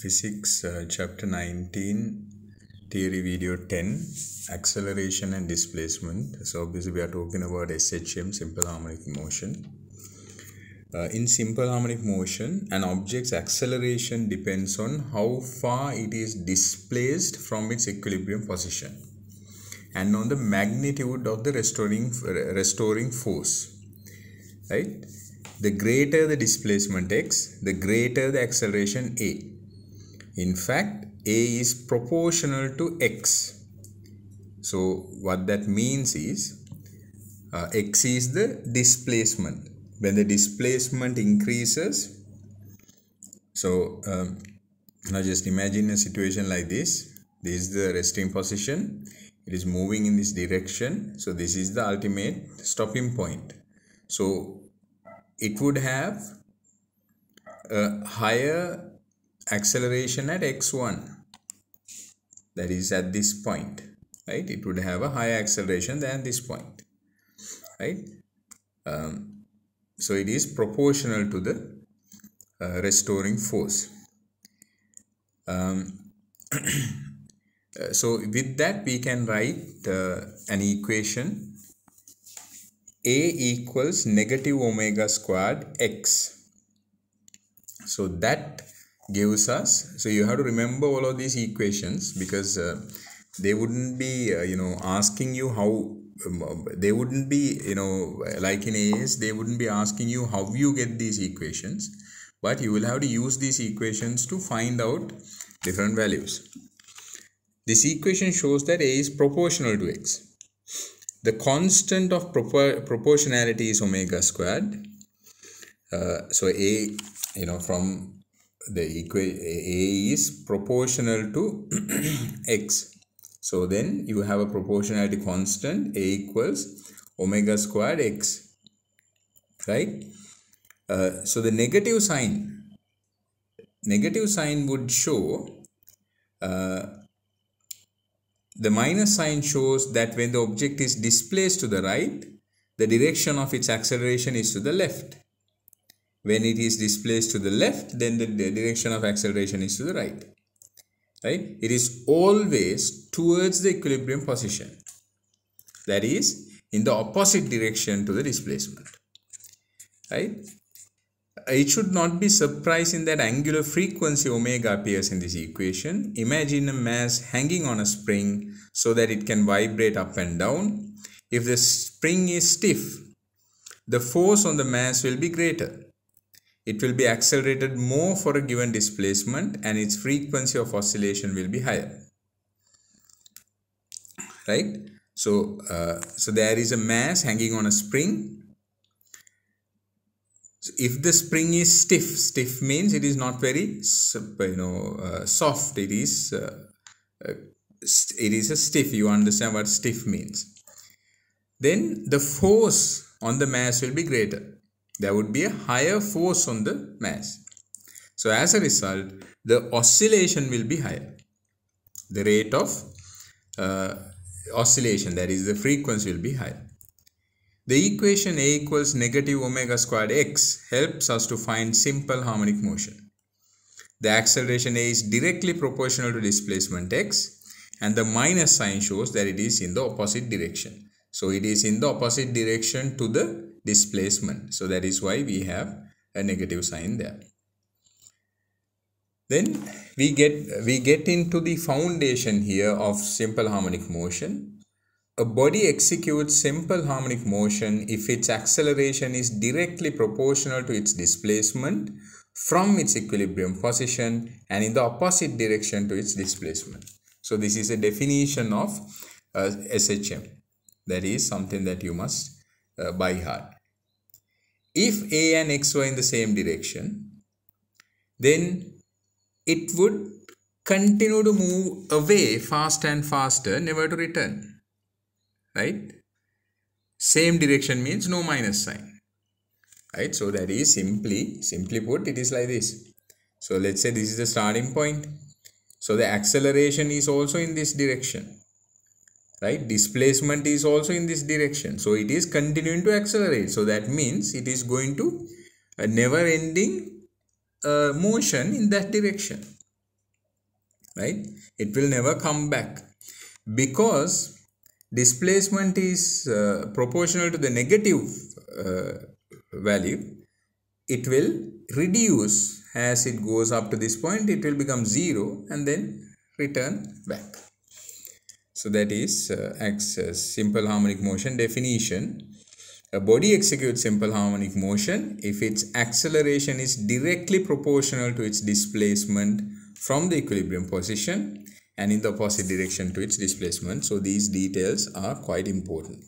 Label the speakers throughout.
Speaker 1: Physics chapter 19, theory video 10, acceleration and displacement. So obviously we are talking about SHM, simple harmonic motion. In simple harmonic motion, an object's acceleration depends on how far it is displaced from its equilibrium position and on the magnitude of the restoring force, right? The greater the displacement x, the greater the acceleration a. In fact, a is proportional to x. So what that means is x is the displacement. When the displacement increases, so now just imagine a situation like this. This is the resting position. It is moving in this direction. So this is the ultimate stopping point. So it would have a higher acceleration at x1, that is at this point, right? It would have a higher acceleration than this point, right? So it is proportional to the restoring force. So with that we can write an equation. A equals negative omega squared x. So that gives us, so you have to remember all of these equations, because they wouldn't be asking you how, they wouldn't be like in AS, they wouldn't be asking you how you get these equations, but you will have to use these equations to find out different values. This equation shows that A is proportional to x. The constant of proportionality is omega squared. So A, from the equation, A is proportional to x. So then you have a proportionality constant, A equals omega squared x, right? So the negative sign would show, the minus sign shows that when the object is displaced to the right, the direction of its acceleration is to the left. When it is displaced to the left, then the direction of acceleration is to the right. Right? It is always towards the equilibrium position. That is, in the opposite direction to the displacement. Right? It should not be surprising that angular frequency omega appears in this equation. Imagine a mass hanging on a spring so that it can vibrate up and down. If the spring is stiff, the force on the mass will be greater. It will be accelerated more for a given displacement and its frequency of oscillation will be higher. Right? So, so there is a mass hanging on a spring. If the spring is stiff means it is not very soft. It is a stiff. You understand what stiff means. Then the force on the mass will be greater. There would be a higher force on the mass. So as a result, the oscillation will be higher. The rate of oscillation, that is the frequency, will be higher. The equation A equals negative omega squared x helps us to find simple harmonic motion. The acceleration A is directly proportional to displacement x, and the minus sign shows that it is in the opposite direction. So it is in the opposite direction to the displacement. So that is why we have a negative sign there. Then we get into the foundation here of simple harmonic motion. A body executes simple harmonic motion if its acceleration is directly proportional to its displacement from its equilibrium position and in the opposite direction to its displacement. So this is a definition of SHM. That is something that you must by heart. If A and x were in the same direction, then it would continue to move away faster and faster, never to return. Right? Same direction means no minus sign. Right? So that is simply put, it is like this. So let's say this is the starting point. So the acceleration is also in this direction. Right? Displacement is also in this direction. So it is continuing to accelerate. So that means it is going to a never ending motion in that direction. right? It will never come back because displacement is proportional to the negative value. It will reduce as it goes up to this point. It will become 0 and then return back. So that is simple harmonic motion definition. A body executes simple harmonic motion if its acceleration is directly proportional to its displacement from the equilibrium position and in the opposite direction to its displacement. So these details are quite important.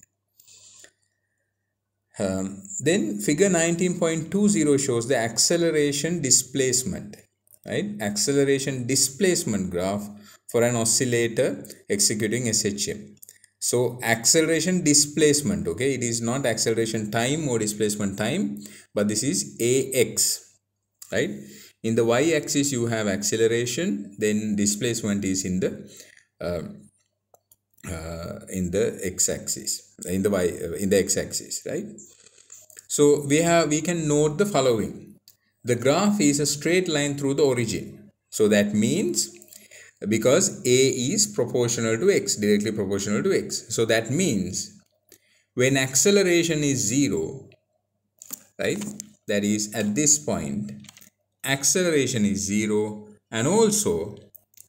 Speaker 1: Then figure 19.20 shows the acceleration displacement, right? Acceleration displacement graph for an oscillator executing SHM. So acceleration displacement, okay, it is not acceleration time or displacement time, but this is AX, right? In the y-axis you have acceleration, then displacement is in the x-axis, in the x-axis, right? So we can note the following. The graph is a straight line through the origin. So that means because A is proportional to x, directly proportional to x. So that means when acceleration is 0, right, that is at this point, acceleration is 0, and also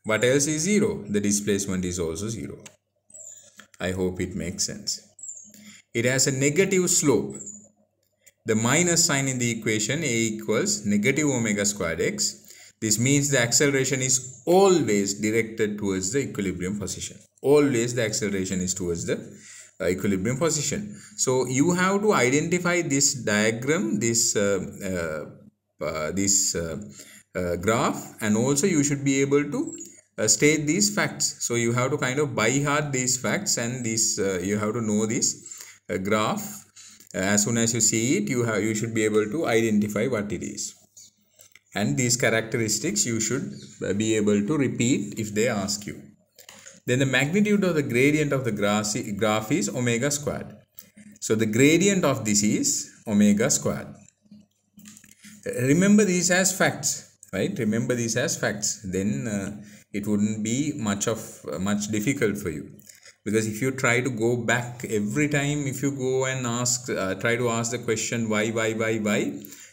Speaker 1: what else is 0? The displacement is also 0. I hope it makes sense. It has a negative slope. The minus sign in the equation A equals negative omega squared x. This means the acceleration is always directed towards the equilibrium position. Always the acceleration is towards the equilibrium position. So you have to identify this diagram, this graph, and also you should be able to state these facts. So you have to kind of by heart these facts, and this you have to know this graph. As soon as you see it, you should be able to identify what it is. And these characteristics you should be able to repeat if they ask you. Then the magnitude of the gradient of the graph is omega squared. So the gradient of this is omega squared. Remember these as facts, right? Remember these as facts. Then it wouldn't be much difficult for you. Because if you try to go back every time, if you go and try to ask the question why,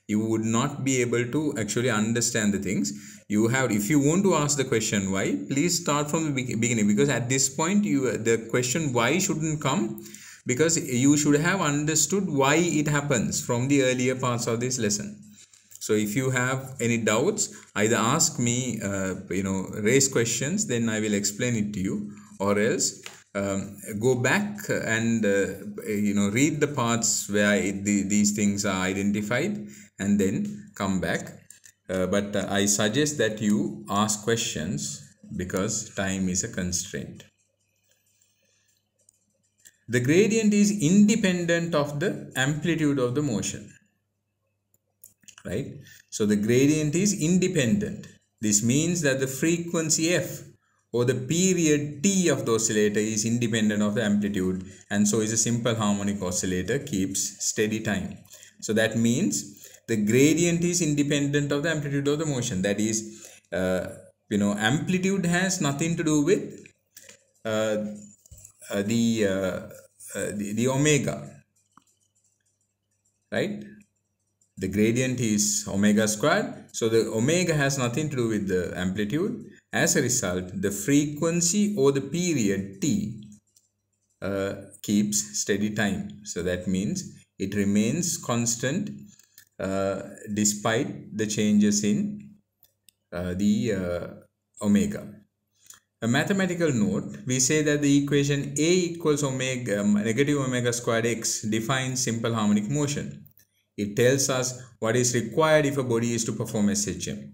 Speaker 1: you would not be able to actually understand the things. If you want to ask the question why, please start from the beginning, because at this point the question why shouldn't come, because you should have understood why it happens from the earlier parts of this lesson. So if you have any doubts, either ask me, raise questions, then I will explain it to you, or else go back and read the parts where these things are identified, and then come back. But I suggest that you ask questions because time is a constraint. The gradient is independent of the amplitude of the motion, right? So the gradient is independent. This means that the frequency f or the period t of the oscillator is independent of the amplitude, and so is a simple harmonic oscillator keeps steady time. So that means the gradient is independent of the amplitude of the motion. That is, amplitude has nothing to do with the omega, right? The gradient is omega squared, so the omega has nothing to do with the amplitude. As a result, the frequency or the period t keeps steady time. So that means it remains constant despite the changes in the omega. A mathematical note, we say that the equation A equals negative omega squared x defines simple harmonic motion. It tells us what is required if a body is to perform SHM.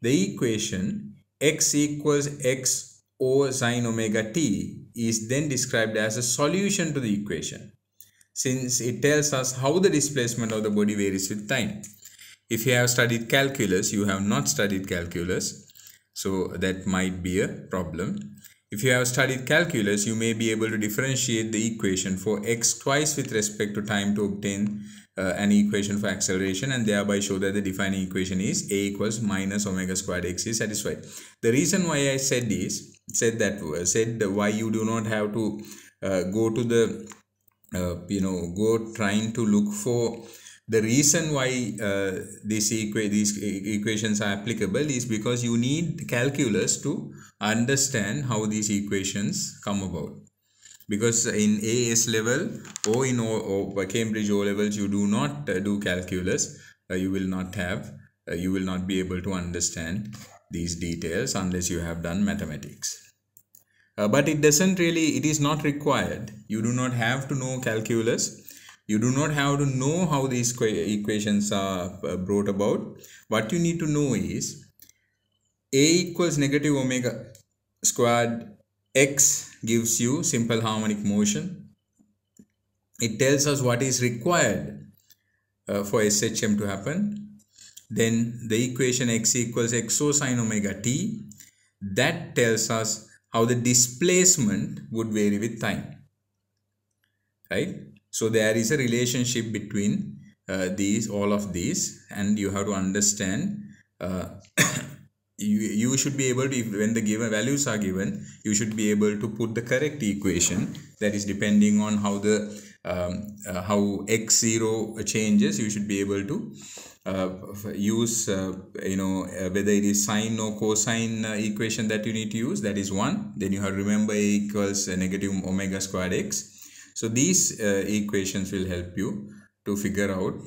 Speaker 1: The equation x equals x over sine omega t is then described as a solution to the equation, since it tells us how the displacement of the body varies with time. If you have studied calculus, you have not studied calculus, so that might be a problem. If you have studied calculus, you may be able to differentiate the equation for x twice with respect to time to obtain an equation for acceleration, and thereby show that the defining equation is a equals minus omega squared x is satisfied. The reason why I said why you do not have to go to the go trying to look for the reason why these equations are applicable is because you need calculus to understand how these equations come about. Because in AS level or in Cambridge O levels, you do not do calculus. You will not be able to understand these details unless you have done mathematics. But it is not required. You do not have to know calculus. You do not have to know how these equations are brought about. What you need to know is a equals negative omega squared x gives you simple harmonic motion. It tells us what is required for SHM to happen. Then the equation x equals xo sine omega t, that tells us how the displacement would vary with time, right? So there is a relationship between all of these, and you have to understand. You should be able to, when the given values are given, you should be able to put the correct equation, that is depending on how the how x0 changes. You should be able to use whether it is sine or cosine equation that you need to use. That is one. Then you have to remember a equals negative omega squared x. So these equations will help you to figure out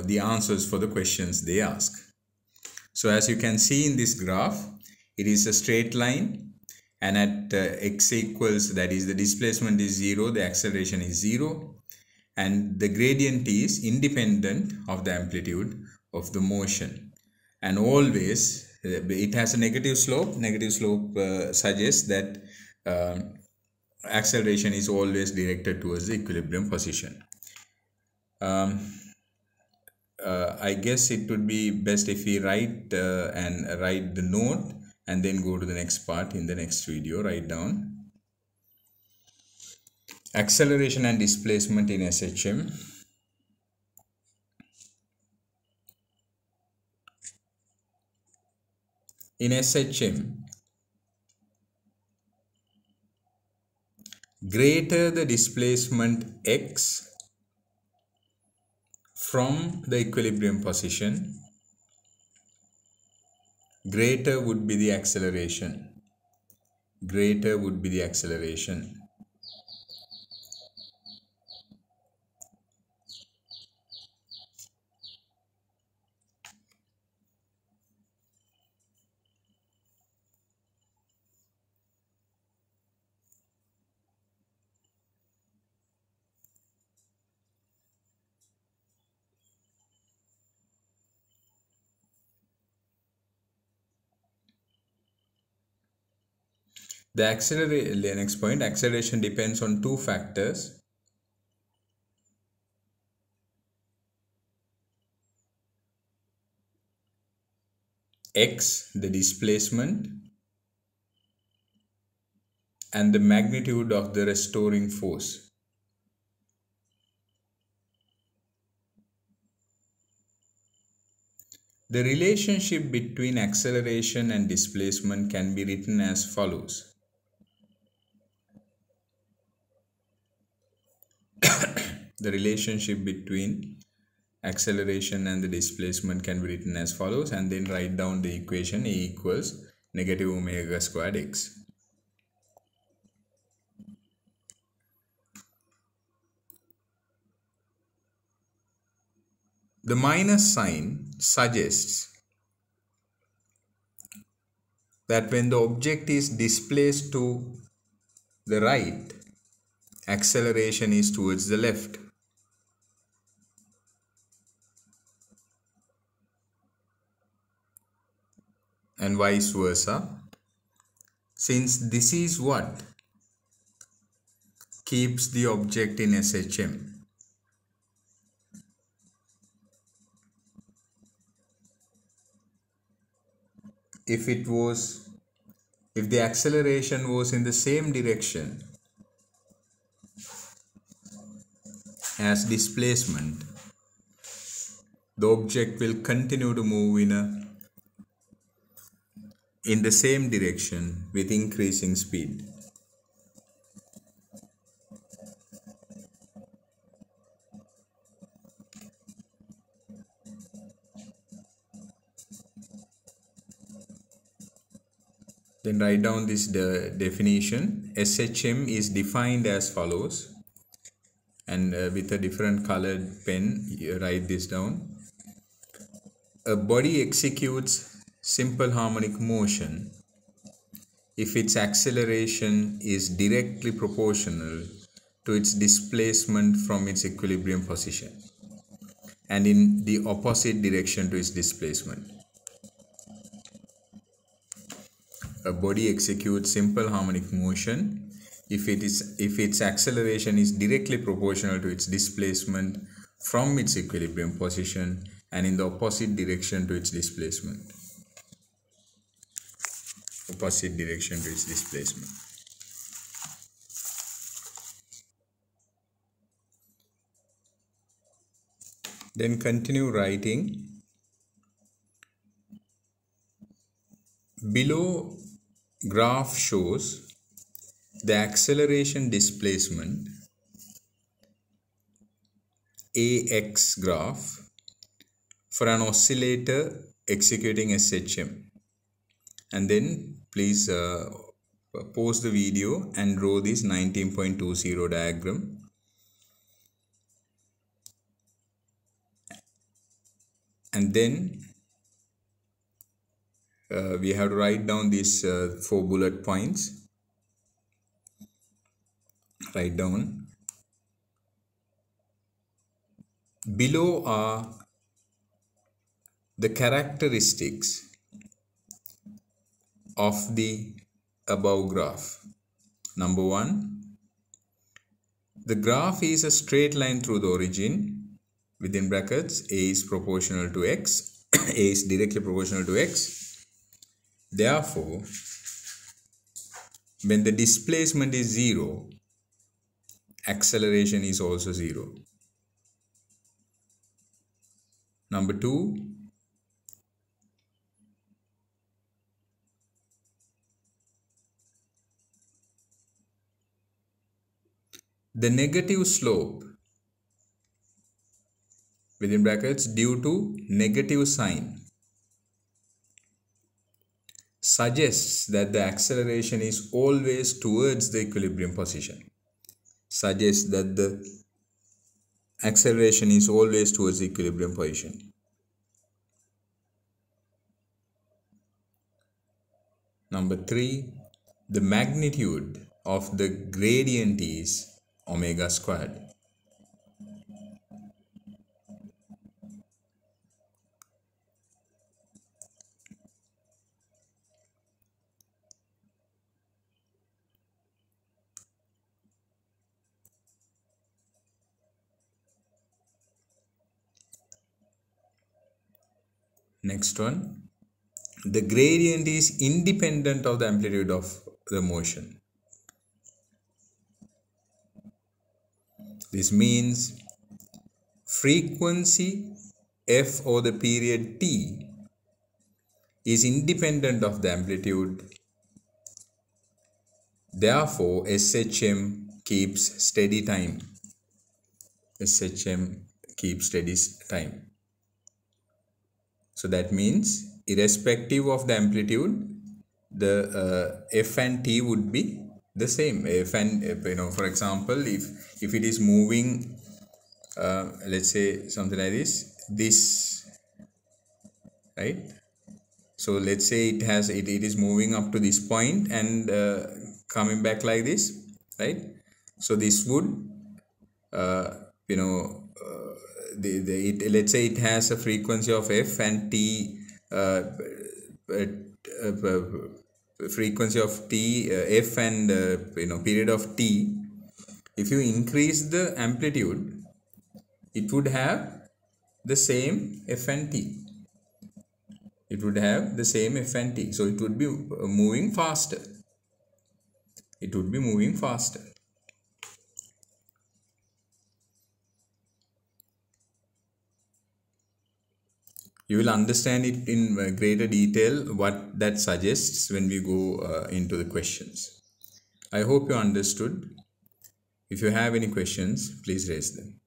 Speaker 1: the answers for the questions they ask. So as you can see in this graph, it is a straight line, and at x equals, that is the displacement is 0, the acceleration is 0, and the gradient is independent of the amplitude of the motion, and always it has a negative slope. Negative slope suggests that acceleration is always directed towards the equilibrium position. I guess it would be best if we write the note and then go to the next part in the next video. Write down acceleration and displacement in SHM. In SHM, greater the displacement x from the equilibrium position, greater would be the acceleration. Greater would be the acceleration. The next point, acceleration depends on two factors. X, the displacement, and the magnitude of the restoring force. The relationship between acceleration and displacement can be written as follows. The relationship between acceleration and the displacement can be written as follows, and then write down the equation A equals negative omega squared x. The minus sign suggests that when the object is displaced to the right, acceleration is towards the left. And vice versa, since this is what keeps the object in SHM. if the acceleration was in the same direction as displacement, the object will continue to move in the same direction with increasing speed. Then write down this definition. SHM is defined as follows, and with a different colored pen write this down. A body executes simple harmonic motion if its acceleration is directly proportional to its displacement from its equilibrium position and in the opposite direction to its displacement. A body executes simple harmonic motion if its acceleration is directly proportional to its displacement from its equilibrium position and in the opposite direction to its displacement. Opposite direction to its displacement. Then continue writing. Below graph shows the acceleration displacement AX graph for an oscillator executing SHM, and then please pause the video and draw this 19.20 diagram. And then we have to write down these 4 bullet points. Write down. Below are the characteristics of the above graph. Number 1, the graph is a straight line through the origin. Within brackets, A is proportional to X. A is directly proportional to X. Therefore, when the displacement is 0, acceleration is also 0. Number 2, the negative slope within brackets due to negative sign suggests that the acceleration is always towards the equilibrium position. Suggests that the acceleration is always towards the equilibrium position. Number 3, the magnitude of the gradient is omega squared. Next one, the gradient is independent of the amplitude of the motion. This means frequency f or the period t is independent of the amplitude. Therefore, SHM keeps steady time. SHM keeps steady time. So that means irrespective of the amplitude, the f and t would be the same. F and for example, if it is moving, let's say something like this, right? So let's say it is moving up to this point and coming back like this, right? So this would let's say it has a frequency of f and t, frequency of t, f and period of t. If you increase the amplitude, it would have the same f and t. it would have the same f and t. So it would be moving faster. It would be moving faster. You will understand it in greater detail what that suggests when we go into the questions. I hope you understood. If you have any questions, please raise them.